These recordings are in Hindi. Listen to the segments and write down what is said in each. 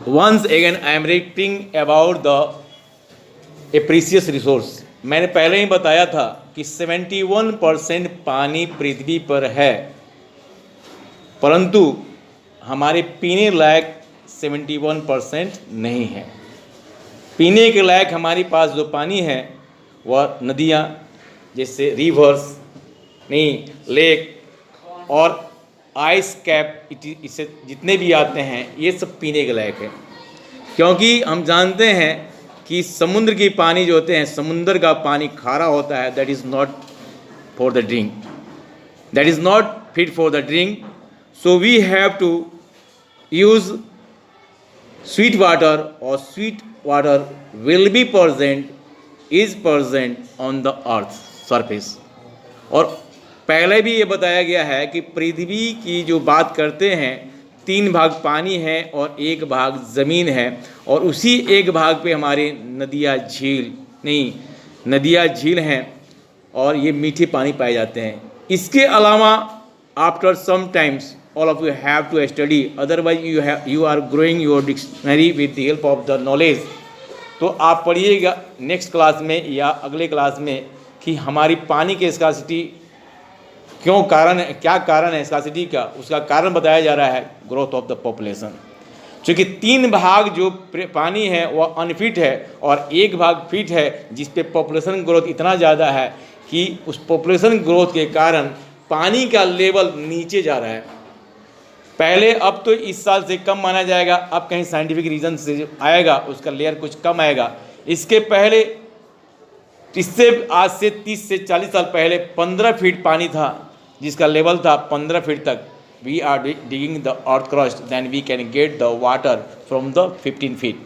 Once again I am repeating about a precious resource. मैंने पहले ही बताया था कि 71% पानी पृथ्वी पर है, परंतु हमारे पीने लायक 71% नहीं है। पीने के लायक हमारे पास जो पानी है वह नदियाँ, जैसे रिवर्स नहीं, लेक और आइस कैप, इससे जितने भी आते हैं ये सब पीने के लायक है। क्योंकि हम जानते हैं कि समुद्र की पानी जो होते हैं, समुद्र का पानी खारा होता है, that is not for the drink, that is not fit for the drink. So we have to use sweet water, और sweet water will be present, is present on the earth surface. और पहले भी ये बताया गया है कि पृथ्वी की जो बात करते हैं, 3 भाग पानी है और 1 भाग ज़मीन है, और उसी 1 भाग पे हमारे नदियाँ झील हैं, और ये मीठे पानी पाए जाते हैं। इसके अलावा after some times all of you have to study, otherwise you are growing your dictionary with the help of the knowledge. तो आप पढ़िएगा नेक्स्ट क्लास में या अगले क्लास में कि हमारी पानी की स्कार्सिटी क्या कारण है स्कार्सिटी का। उसका कारण बताया जा रहा है ग्रोथ ऑफ द पॉपुलेशन। क्योंकि 3 भाग जो पानी है वह अनफिट है और 1 भाग फिट है, जिस पे पॉपुलेशन ग्रोथ इतना ज़्यादा है कि उस पॉपुलेशन ग्रोथ के कारण पानी का लेवल नीचे जा रहा है। पहले, अब तो इस साल से कम माना जाएगा, अब कहीं साइंटिफिक रीजन से आएगा, उसका लेयर कुछ कम आएगा। इसके पहले, इससे आज से 30 से 40 साल पहले 15 फीट पानी था, जिसका लेवल था 15 फीट तक। We are digging the earth crust, then we can get the water from the 15 feet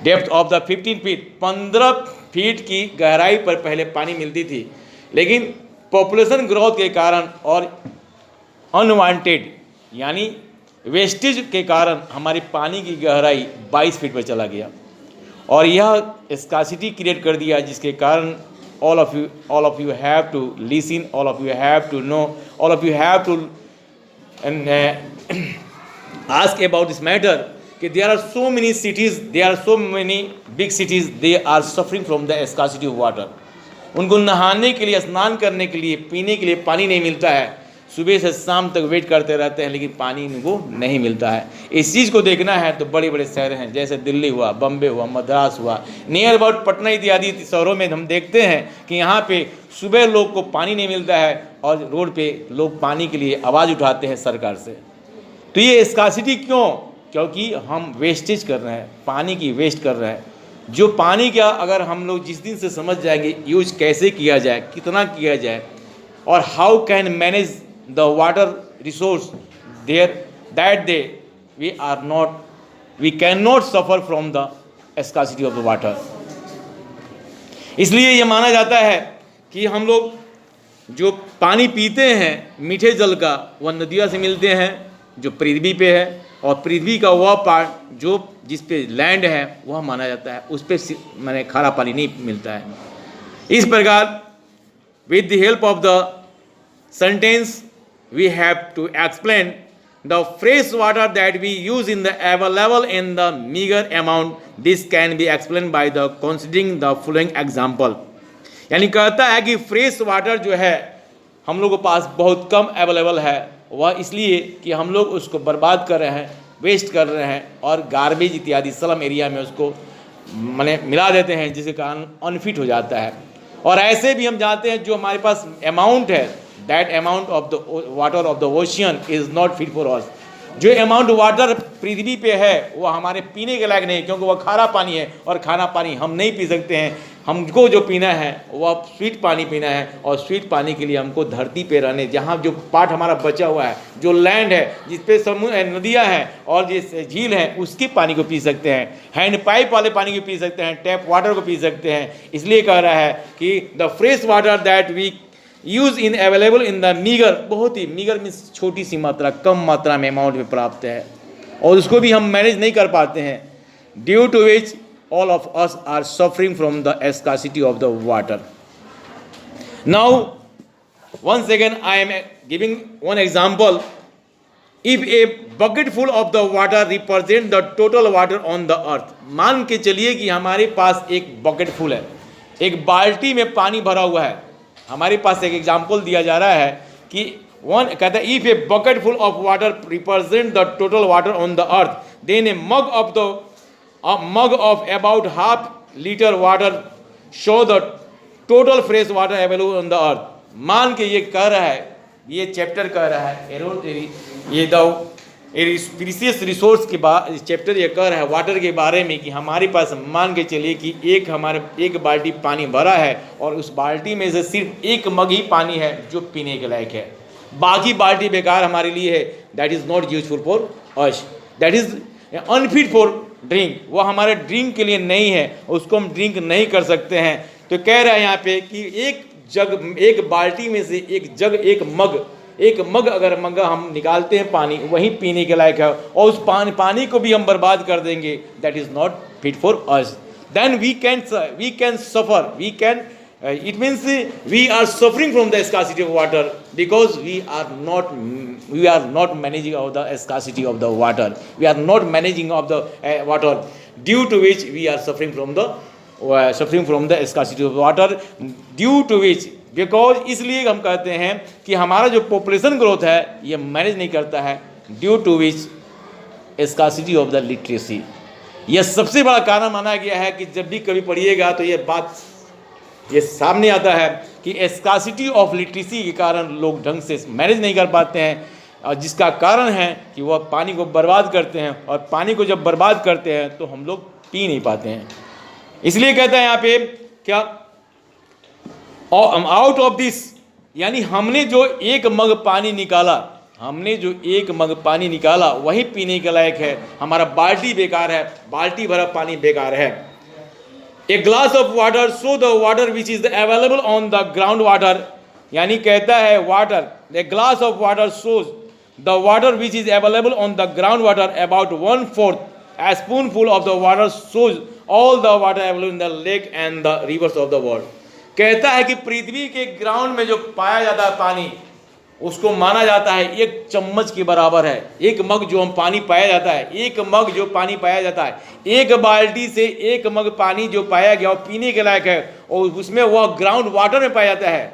depth of the 15 feet. 15 feet की गहराई पर पहले पानी मिलती थी, लेकिन पॉपुलेशन ग्रोथ के कारण और अनवांटेड यानी वेस्टेज के कारण हमारी पानी की गहराई 22 फीट पर चला गया, और यह स्कार्सिटी क्रिएट कर दिया, जिसके कारण all of you have to listen, all of you have to know, all of you have to ask about this matter कि there are so many cities, there are so many big cities, they are suffering from the scarcity of water. उनको नहाने के लिए, स्नान करने के लिए, पीने के लिए पानी नहीं मिलता है। सुबह से शाम तक वेट करते रहते हैं, लेकिन पानी इनको नहीं मिलता है। इस चीज़ को देखना है तो बड़े बड़े शहर हैं, जैसे दिल्ली हुआ, बम्बे हुआ, मद्रास हुआ, नियर अबाउट पटना इत्यादि शहरों में हम देखते हैं कि यहाँ पे सुबह लोग को पानी नहीं मिलता है, और रोड पे लोग पानी के लिए आवाज़ उठाते हैं सरकार से। तो ये स्कार्सिटी क्यों? क्योंकि हम वेस्टेज कर रहे हैं, पानी की वेस्ट कर रहे हैं। जो पानी का अगर हम लोग जिस दिन से समझ जाएंगे यूज कैसे किया जाए, कितना किया जाए, और how can manage the water resource there, that day we cannot suffer from the scarcity of the water. इसलिए ये माना जाता है कि हम लोग जो पानी पीते हैं मीठे जल का, वह नदियों से मिलते हैं जो पृथ्वी पे है, और पृथ्वी का वह पार्ट जो जिस पे लैंड है वह माना जाता है, उस पे माने खारा पानी नहीं मिलता है। इस प्रकार with the help of the sentence we have to explain the fresh water that we use in the available in the meager amount. This can be explained by the considering the following example. यानी कहता है कि फ्रेश वाटर जो है हम लोगों के पास बहुत कम अवेलेबल है, वह इसलिए कि हम लोग उसको बर्बाद कर रहे हैं, वेस्ट कर रहे हैं, और गार्बेज इत्यादि स्लम एरिया में उसको माने मिला देते हैं, जिसके कारण अनफिट हो जाता है। और ऐसे भी हम जानते हैं जो हमारे पास अमाउंट है, that amount of the water of the ocean is not fit for us. जो अमाउंट वाटर पृथ्वी पे है वो हमारे पीने के लायक नहीं, क्योंकि वह खारा पानी है, और खारा पानी हम नहीं पी सकते हैं। हमको जो पीना है वह स्वीट पानी पीना है, और स्वीट पानी के लिए हमको धरती पे रहने, जहाँ जो पार्ट हमारा बचा हुआ है, जो लैंड है, जिस पे समुद्र नदियाँ हैं और जिस झील हैं, उसकी पानी को पी सकते हैं। हैंड पाइप वाले पानी को पी सकते हैं, टैप वाटर को पी सकते हैं। इसलिए कह रहा है कि the fresh water that we use in available in the meagre, बहुत ही मीगर मीन्स छोटी सी मात्रा, कम मात्रा में अमाउंट में प्राप्त है, और उसको भी हम मैनेज नहीं कर पाते हैं, due to which all of us are suffering from the scarcity of the water. Now, once again, I am giving one example if a bucket full of the water represent the total water on the earth, मान के चलिए कि हमारे पास एक बकेट फुल है, एक बाल्टी में पानी भरा हुआ है। हमारे पास एक एग्जाम्पल दिया जा रहा है कि वन कहता है if a bucket full of water represent the total water on the earth then a mug of about half litre water show the total fresh water available on the earth. मान के ये कह रहा है, ये चैप्टर कह रहा है ये प्रीसियस रिसोर्स के बाद चैप्टर ये कह रहा है वाटर के बारे में कि हमारे पास मान के चलिए कि एक बाल्टी पानी भरा है और उस बाल्टी में से सिर्फ एक मग ही पानी है जो पीने के लायक है, बाकी बाल्टी बेकार हमारे लिए है। That is not useful for us, that is unfit for drink, वो हमारे ड्रिंक के लिए नहीं है, उसको हम ड्रिंक नहीं कर सकते हैं। तो कह रहा है यहाँ पे कि एक बाल्टी में से एक मग अगर मग्गा हम निकालते हैं पानी, वही पीने के लायक है और उस पानी को भी हम बर्बाद कर देंगे, that is not fit for us. Then we can suffer, it means we are suffering from the scarcity of water because we are not managing of the scarcity of the water, we are not managing of the water, due to which we are suffering from the scarcity of water, due to which because इसलिए हम कहते हैं कि हमारा जो पॉपुलेशन ग्रोथ है ये मैनेज नहीं करता है, due to which scarcity of the literacy. यह सबसे बड़ा कारण माना गया है कि जब भी कभी पढ़िएगा तो ये बात ये सामने आता है कि स्कार्सिटी ऑफ लिटरेसी के कारण लोग ढंग से मैनेज नहीं कर पाते हैं, और जिसका कारण है कि वह पानी को बर्बाद करते हैं, और पानी को जब बर्बाद करते हैं तो हम लोग पी नहीं पाते हैं। इसलिए कहता है यहाँ पे क्या, आउट ऑफ दिस, यानी हमने जो एक मग पानी निकाला वही पीने के लायक है, हमारा बाल्टी बेकार है, बाल्टी भरा पानी बेकार है। A glass of water so the water which is available on the ground water, यानी कहता है water, a glass of water shows the water which is available on the ground water about 1/4 a spoonful of the water shows all the water available in the lake and the rivers of the world। कहता है कि पृथ्वी के ग्राउंड में जो पाया जाता है पानी, उसको माना जाता है 1 चम्मच के बराबर है। एक मग जो हम पानी पाया जाता है, एक मग जो पानी पाया जाता है, एक बाल्टी से 1 मग पानी जो पाया गया और पीने के लायक है, और उसमें वह ग्राउंड वाटर में पाया जाता है।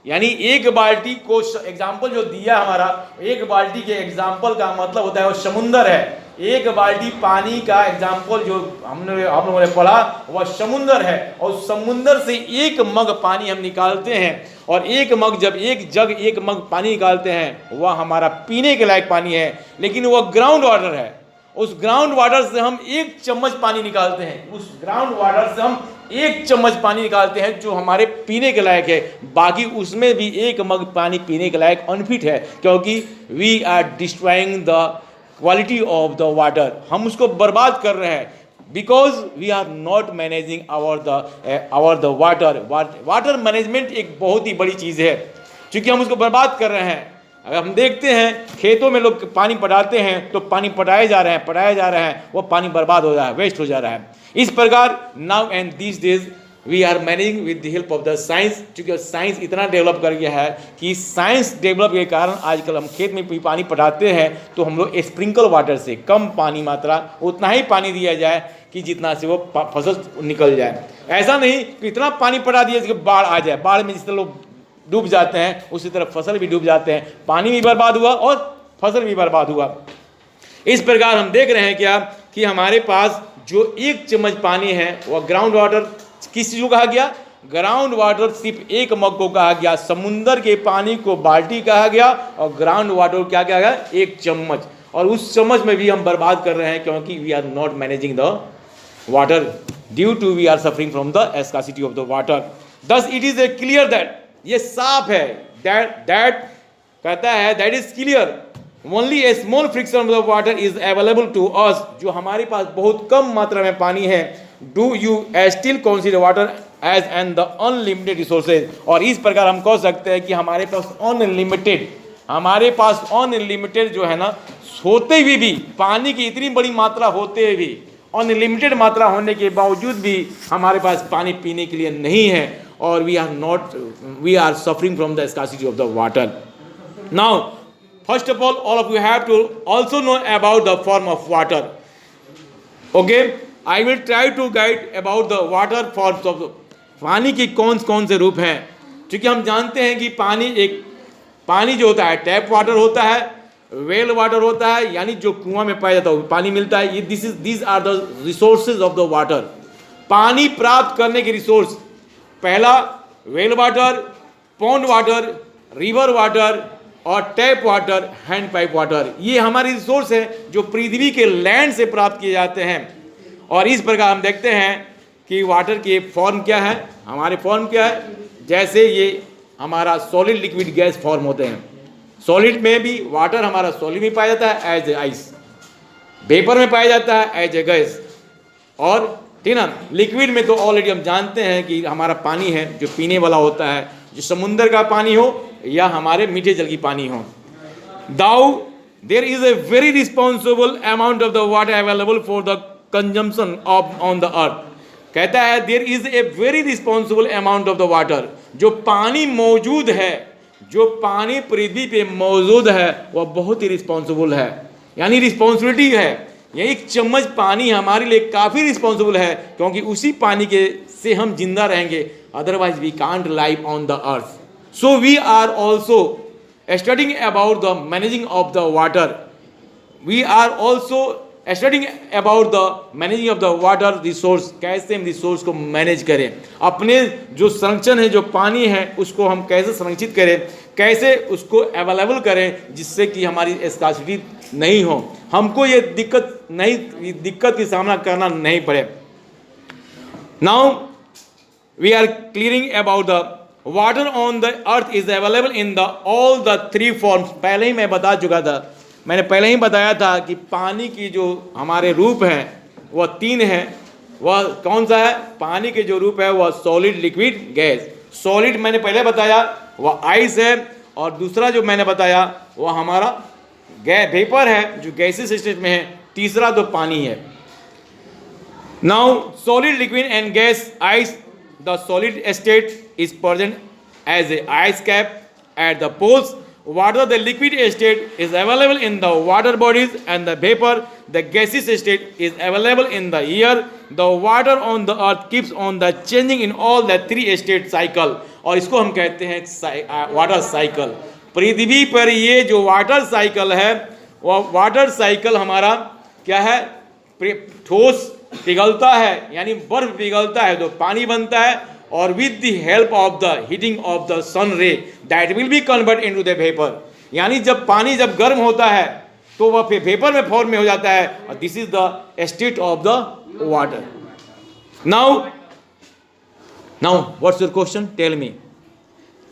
यानी एक बाल्टी को एग्जाम्पल जो दिया हमारा, एक बाल्टी के एग्जाम्पल का मतलब होता है वो समुंदर है। एक बाल्टी पानी का एग्जाम्पल जो हम लोगों ने पढ़ा वह समुंदर है, और समुंदर से 1 मग पानी हम निकालते हैं, और एक मग पानी निकालते हैं वह हमारा पीने के लायक पानी है, लेकिन वह ग्राउंड वाटर है। उस ग्राउंड वाटर से हम 1 चम्मच पानी निकालते हैं, उस ग्राउंड वाटर से हम 1 चम्मच पानी निकालते हैं जो हमारे पीने के लायक है, बाकी उसमें भी 1 मग पानी पीने के लायक अनफिट है, क्योंकि we are destroying the quality of the water, हम उसको बर्बाद कर रहे हैं, because we are not managing our the water management एक बहुत ही बड़ी चीज़ है, क्योंकि हम उसको बर्बाद कर रहे हैं। अगर हम देखते हैं खेतों में लोग पानी पटाते हैं तो पानी पटाए जा रहे हैं, वो पानी बर्बाद हो रहा है, वेस्ट हो जा रहा है। इस प्रकार now and this days we are managing with the help of the science, क्योंकि साइंस इतना डेवलप कर गया है कि साइंस डेवलप के कारण आजकल हम खेत में पानी पटाते हैं तो हम लोग स्प्रिंकल वाटर से कम पानी मात्रा, उतना ही पानी दिया जाए कि जितना से वो फसल निकल जाए। ऐसा नहीं कि इतना पानी पटा दिया कि बाढ़ आ जाए, बाढ़ में जिस तरह लोग डूब जाते हैं उसी तरह फसल भी डूब जाते हैं, पानी भी बर्बाद हुआ और फसल भी बर्बाद हुआ। इस प्रकार हम देख रहे हैं क्या कि हमारे पास जो 1 चम्मच पानी है वह ग्राउंड वाटर किस चीज़ को कहा गया, ग्राउंड वाटर सिर्फ 1 मग को कहा गया, समुंदर के पानी को बाल्टी कहा गया, और ग्राउंड वाटर क्या कहा गया 1 चम्मच, और उस चम्मच में भी हम बर्बाद कर रहे हैं क्योंकि we are not managing the water, due to we are suffering from the scarcity of the water. Thus it is a clear that, ये साफ है, दैट कहता है that is clear only a small friction of the water is available to us, जो हमारे पास बहुत कम मात्रा में पानी है। Do you still consider water as and the unlimited resources, और इस प्रकार हम कह सकते हैं कि हमारे पास अनलिमिटेड जो है ना, होते हुए भी पानी की इतनी बड़ी मात्रा होते हुए भी, अनलिमिटेड मात्रा होने के बावजूद भी हमारे पास पानी पीने के लिए नहीं है, और we are suffering from the scarcity of the water. Now first of all of you have to also know about the form of water. Okay, I will try to guide about the water forms of the पानी के कौन से रूप हैं, क्योंकि हम जानते हैं कि पानी जो होता है टैप वाटर होता है, वेल वाटर होता है, यानी जो कुआं में पाया जाता है पानी मिलता है। ये these are the resources of the water. पानी प्राप्त करने के रिसोर्स, पहला well water, pond water, river water और tap water, hand pipe water, ये हमारे रिसोर्स है जो पृथ्वी के लैंड से प्राप्त किए जाते हैं। और इस प्रकार हम देखते हैं कि वाटर की फॉर्म क्या है, हमारे फॉर्म क्या है, जैसे ये हमारा सॉलिड लिक्विड गैस फॉर्म होते हैं। सॉलिड में भी वाटर हमारा सॉलिड में पाया जाता है एज ए आइस, वेपर में पाया जाता है एज ए गैस, और ठीक ना लिक्विड में तो ऑलरेडी हम जानते हैं कि हमारा पानी है जो पीने वाला होता है, जो समुद्र का पानी हो या हमारे मीठे जल की पानी हो। Though there is a very responsible amount of the water available for the consumption of on the earth. कहता है there is a very responsible amount of the water, जो पानी मौजूद है, जो पानी पृथ्वी पे मौजूद है वह बहुत ही रिस्पॉन्सिबल है, यानी रिस्पॉन्सिबिलिटी है। ये एक चम्मच पानी हमारे लिए काफ़ी रिस्पॉन्सिबल है, क्योंकि उसी पानी के से हम जिंदा रहेंगे, otherwise we can't live on the earth. So we are also studying about the managing of the water, we are also studying about the managing of the water resource, कैसे हम रिसोर्स को मैनेज करें, अपने जो संरक्षण है जो पानी है उसको हम कैसे संरक्षित करें, कैसे उसको अवेलेबल करें जिससे कि हमारी स्कार्सिटी नहीं हो, हमको ये दिक्कत की सामना करना नहीं पड़े। Now we are clearing about the water on the earth is available in the all the three forms. पहले ही मैं बता चुका था, मैंने पहले ही बताया था कि पानी की जो हमारे रूप हैं वह तीन हैं। वह कौन सा है? पानी के जो रूप है वह सॉलिड, लिक्विड, गैस। सॉलिड मैंने पहले बताया वह आइस है, और दूसरा जो मैंने बताया वह हमारा वेपर है जो गैसेस स्टेट में है, तीसरा तो पानी है। Now solid, liquid and gas ice, the solid state is present as a ice cap at the poles. Water, the liquid state is available in the water bodies, and the vapor, the gaseous state, is available in the air. The water on the earth keeps on the changing in all the three state cycle, और इसको हम कहते हैं वाटर साइकिल। पृथ्वी पर ये जो वाटर साइकिल है वह वाटर साइकिल हमारा क्या है? ठोस पिघलता है, यानी बर्फ पिघलता है तो पानी बनता है, और with the help of the heating of the sun ray that will be convert into the vapour. यानी जब पानी जब गर्म होता है तो वह फिर वेपर में फॉर्म में हो जाता है, और this is the state of the water. Now what's your question? Tell me.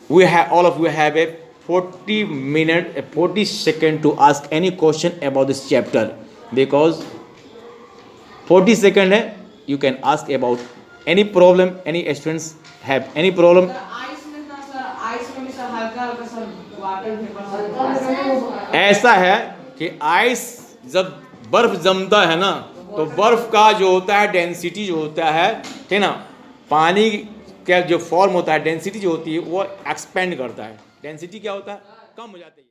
We have all of you have a 40 second to ask any question about this chapter, because 40 second है, you can ask about any problem, any students have any problem. ऐसा है कि आइस जब बर्फ जमता है ना तो बर्फ का जो होता है डेंसिटी जो होता है, ठीक ना, पानी का जो फॉर्म होता है डेंसिटी जो होती है वो एक्सपेंड करता है। डेंसिटी क्या होता है? कम हो जाती है।